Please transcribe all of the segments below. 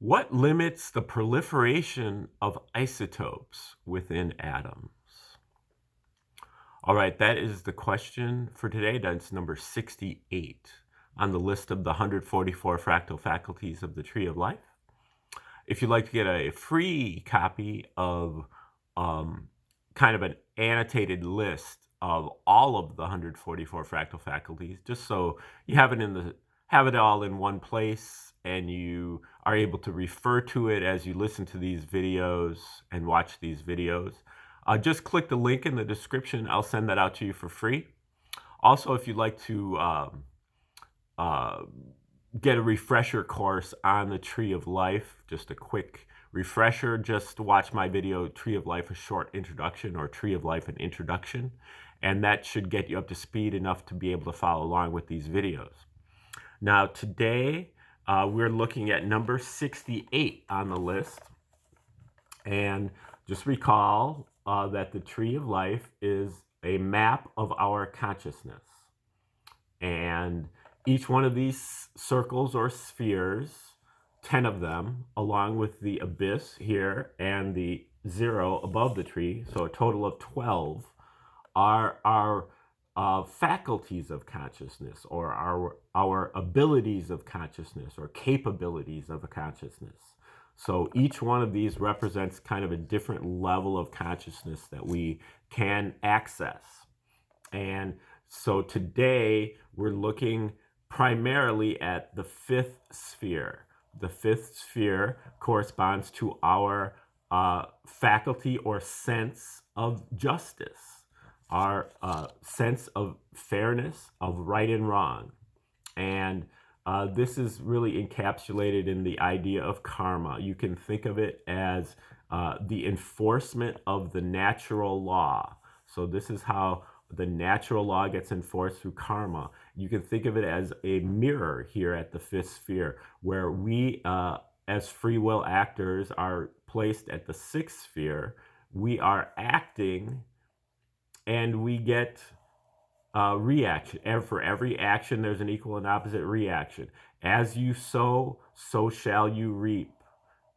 What limits the proliferation of isotopes within atoms? All right, that is the question for today. That's number 68 on the list of the 144 fractal faculties of the Tree of Life. If you'd like to get a free copy of kind of an annotated list of all of the 144 fractal faculties, just so you have it all in one place and you are able to refer to it as you listen to these videos and watch these videos, just click the link in the description. I'll send that out to you for free. Also, if you'd like to get a refresher course on the Tree of Life, just a quick refresher, just watch my video, Tree of Life, a short introduction, or Tree of Life, an introduction. And that should get you up to speed enough to be able to follow along with these videos. Now, today, we're looking at number 68 on the list. And just recall that the Tree of Life is a map of our consciousness. And each one of these circles or spheres, 10 of them, along with the abyss here and the 0 above the tree, so a total of 12, are our faculties of consciousness, or our abilities of consciousness, or capabilities of a consciousness. So each one of these represents kind of a different level of consciousness that we can access. And so today we're looking primarily at the 5th sphere. The 5th sphere corresponds to our faculty or sense of justice, our sense of fairness, of right and wrong. And this is really encapsulated in the idea of karma. You can think of it as the enforcement of the natural law. So this is how the natural law gets enforced through karma. You can think of it as a mirror here at the 5th sphere, where we, as free will actors, are placed at the 6th sphere. We are acting, and we get reaction. And for every action, there's an equal and opposite reaction. As you sow, so shall you reap.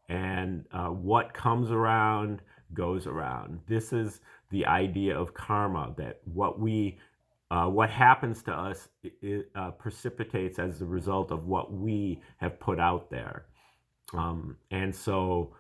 And what comes around goes around. This is the idea of karma, that what happens to us precipitates as the result of what we have put out there. And so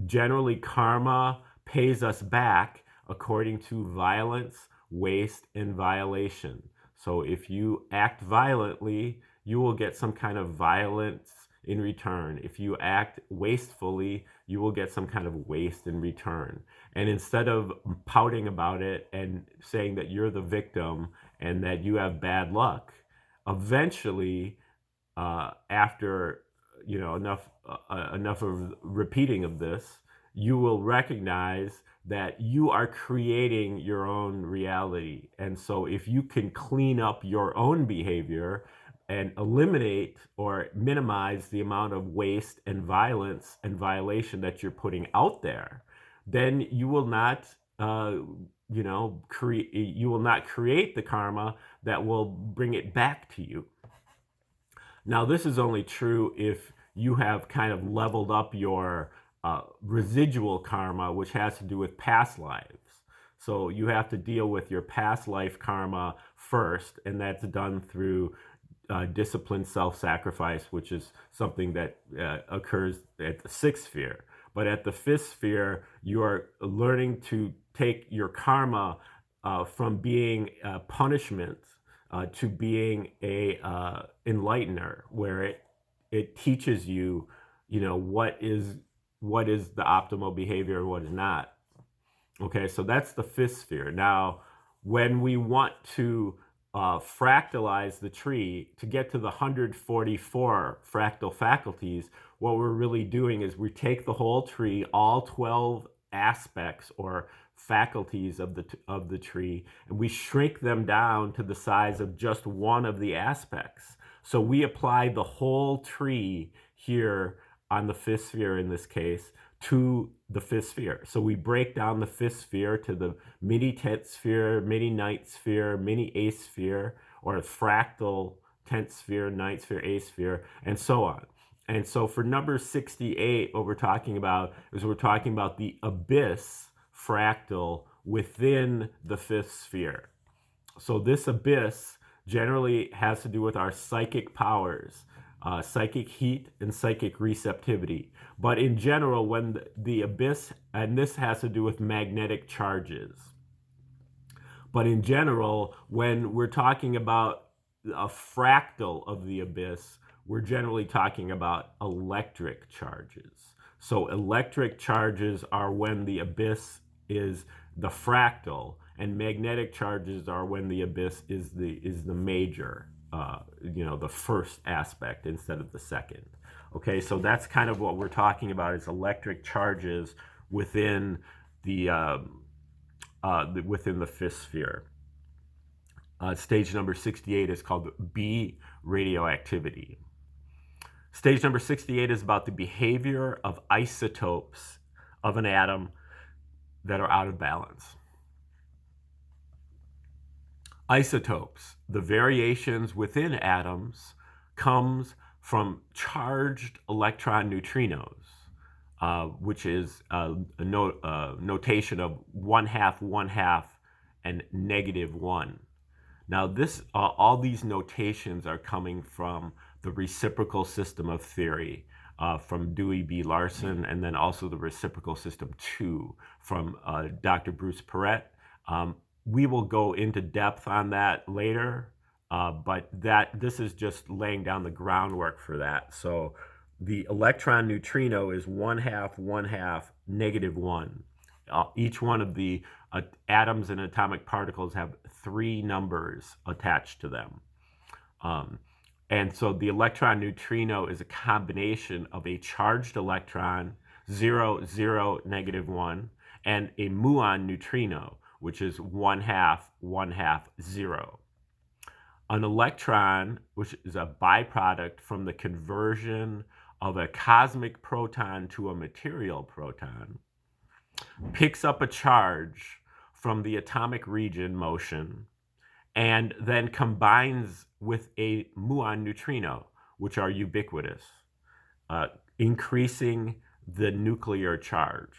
generally karma pays us back according to violence, waste, and violation. So if you act violently, you will get some kind of violence in return. If you act wastefully, you will get some kind of waste in return. And instead of pouting about it and saying that you're the victim and that you have bad luck, eventually, after enough of repeating of this, you will recognize that you are creating your own reality. And so if you can clean up your own behavior and eliminate or minimize the amount of waste and violence and violation that you're putting out there, then you will not create the karma that will bring it back to you. Now, this is only true if you have kind of leveled up your residual karma, which has to do with past lives. So you have to deal with your past life karma first, and that's done through disciplined self-sacrifice, which is something that occurs at the 6th sphere. But at the 5th sphere, you are learning to take your karma from being a punishment to being a enlightener, where it teaches you, what is the optimal behavior and what is not. Okay, so that's the 5th sphere. Now, when we want to fractalize the tree to get to the 144 fractal faculties, what we're really doing is we take the whole tree, all 12 aspects or faculties of the tree, and we shrink them down to the size of just one of the aspects. So we apply the whole tree here on the 5th sphere in this case to the 5th sphere. So we break down the 5th sphere to the mini 10th sphere, mini 9th sphere, mini 8th sphere, or a fractal 10th sphere, 9th sphere, 8th sphere, and so on. And so for number 68, what we're talking about is the abyss fractal within the fifth sphere. So this abyss generally has to do with our psychic powers, psychic heat and psychic receptivity. But in general, when the abyss, and this has to do with magnetic charges. But in general, when we're talking about a fractal of the abyss, we're generally talking about electric charges. So electric charges are when the abyss is the fractal, and magnetic charges are when the abyss is the major, the first aspect instead of the second. Okay, so that's kind of what we're talking about, is electric charges within within the fifth sphere. Stage number 68 is called b-radioactivity. Stage number 68 is about the behavior of isotopes of an atom that are out of balance. Isotopes, the variations within atoms, comes from charged electron neutrinos, which is a notation of 1/2, 1/2, and -1. Now, all these notations are coming from the reciprocal system of theory from Dewey B. Larson, and then also the reciprocal system 2 from Dr. Bruce Perret. We will go into depth on that later, but this is just laying down the groundwork for that. So the electron neutrino is 1/2, 1/2, -1. Each one of the atoms and atomic particles have 3 numbers attached to them. And so the electron neutrino is a combination of a charged electron, 0, 0, -1, and a muon neutrino, which is 1/2, 1/2, 0. An electron, which is a byproduct from the conversion of a cosmic proton to a material proton, picks up a charge from the atomic region motion and then combines with a muon neutrino, which are ubiquitous, increasing the nuclear charge.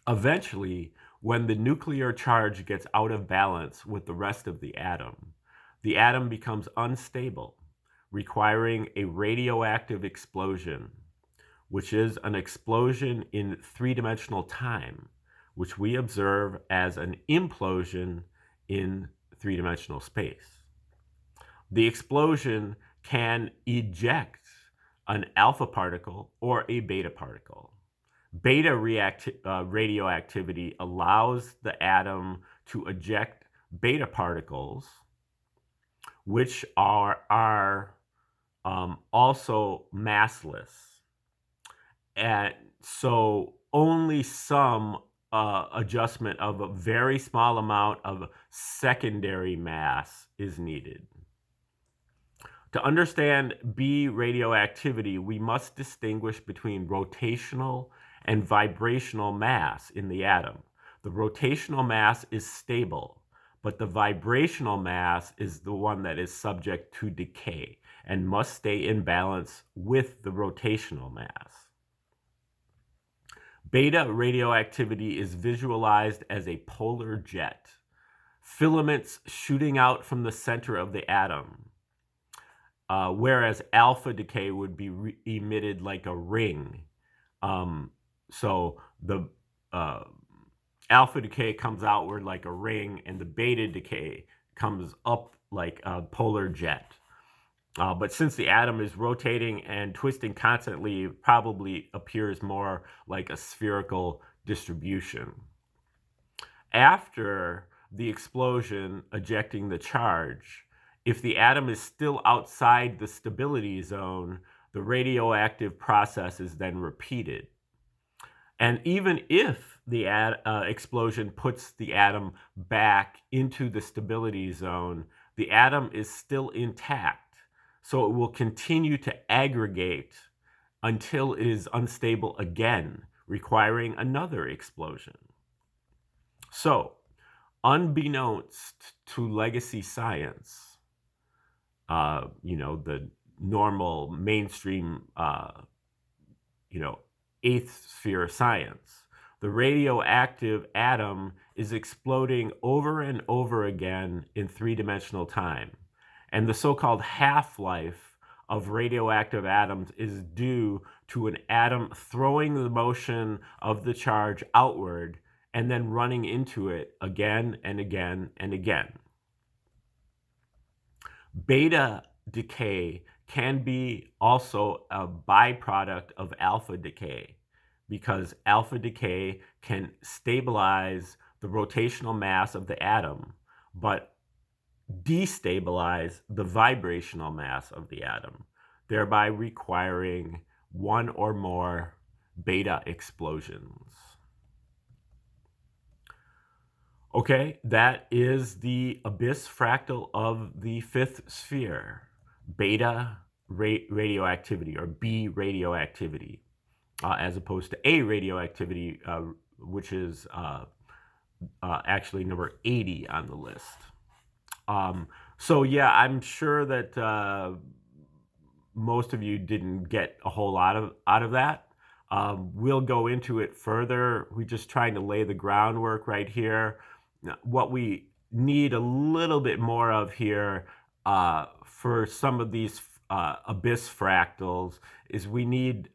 Eventually, when the nuclear charge gets out of balance with the rest of the atom becomes unstable, requiring a radioactive explosion, which is an explosion in 3-dimensional time, which we observe as an implosion in 3-dimensional space. The explosion can eject an alpha particle or a beta particle. Beta radioactivity allows the atom to eject beta particles, which are also massless. And so only some adjustment of a very small amount of secondary mass is needed. To understand B radioactivity, we must distinguish between rotational and vibrational mass in the atom. The rotational mass is stable, but the vibrational mass is the one that is subject to decay and must stay in balance with the rotational mass. Beta radioactivity is visualized as a polar jet, filaments shooting out from the center of the atom, whereas alpha decay would be emitted like a ring. So the alpha decay comes outward like a ring, and the beta decay comes up like a polar jet. But since the atom is rotating and twisting constantly, it probably appears more like a spherical distribution. After the explosion ejecting the charge, if the atom is still outside the stability zone, the radioactive process is then repeated. And even if the explosion puts the atom back into the stability zone, the atom is still intact. So it will continue to aggregate until it is unstable again, requiring another explosion. So, unbeknownst to legacy science, the normal mainstream, eighth sphere science. The radioactive atom is exploding over and over again in three-dimensional time. And the so-called half-life of radioactive atoms is due to an atom throwing the motion of the charge outward and then running into it again and again and again. Beta decay can be also a byproduct of alpha decay, because alpha decay can stabilize the rotational mass of the atom, but destabilize the vibrational mass of the atom, thereby requiring one or more beta explosions. Okay, that is the abyss fractal of the fifth sphere, beta radioactivity, or B radioactivity, as opposed to A radioactivity, which is actually number 80 on the list. So yeah, I'm sure that most of you didn't get a whole lot out of that. We'll go into it further. We're just trying to lay the groundwork right here. What we need a little bit more of here for some of these abyss fractals is we need,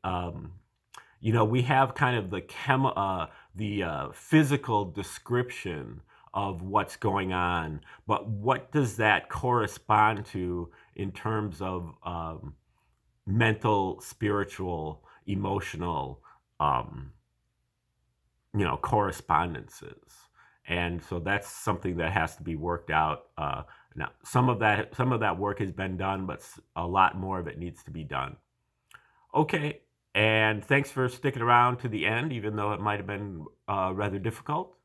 we have kind of the physical description of what's going on, but what does that correspond to in terms of mental, spiritual, emotional, correspondences? And so that's something that has to be worked out. Now, some of that work has been done, but a lot more of it needs to be done. Okay, and thanks for sticking around to the end, even though it might have been rather difficult.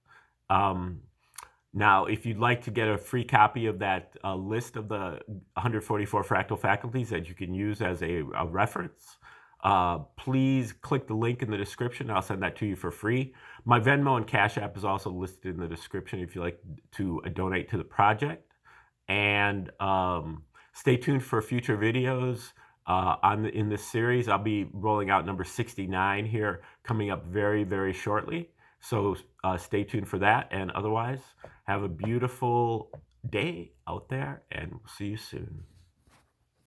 Now, if you'd like to get a free copy of that list of the 144 fractal faculties that you can use as a reference, please click the link in the description. I'll send that to you for free. My Venmo and Cash App is also listed in the description if you'd like to donate to the project. And stay tuned for future videos in this series. I'll be rolling out number 69 here, coming up very, very shortly. So stay tuned for that. And otherwise, have a beautiful day out there, and we'll see you soon.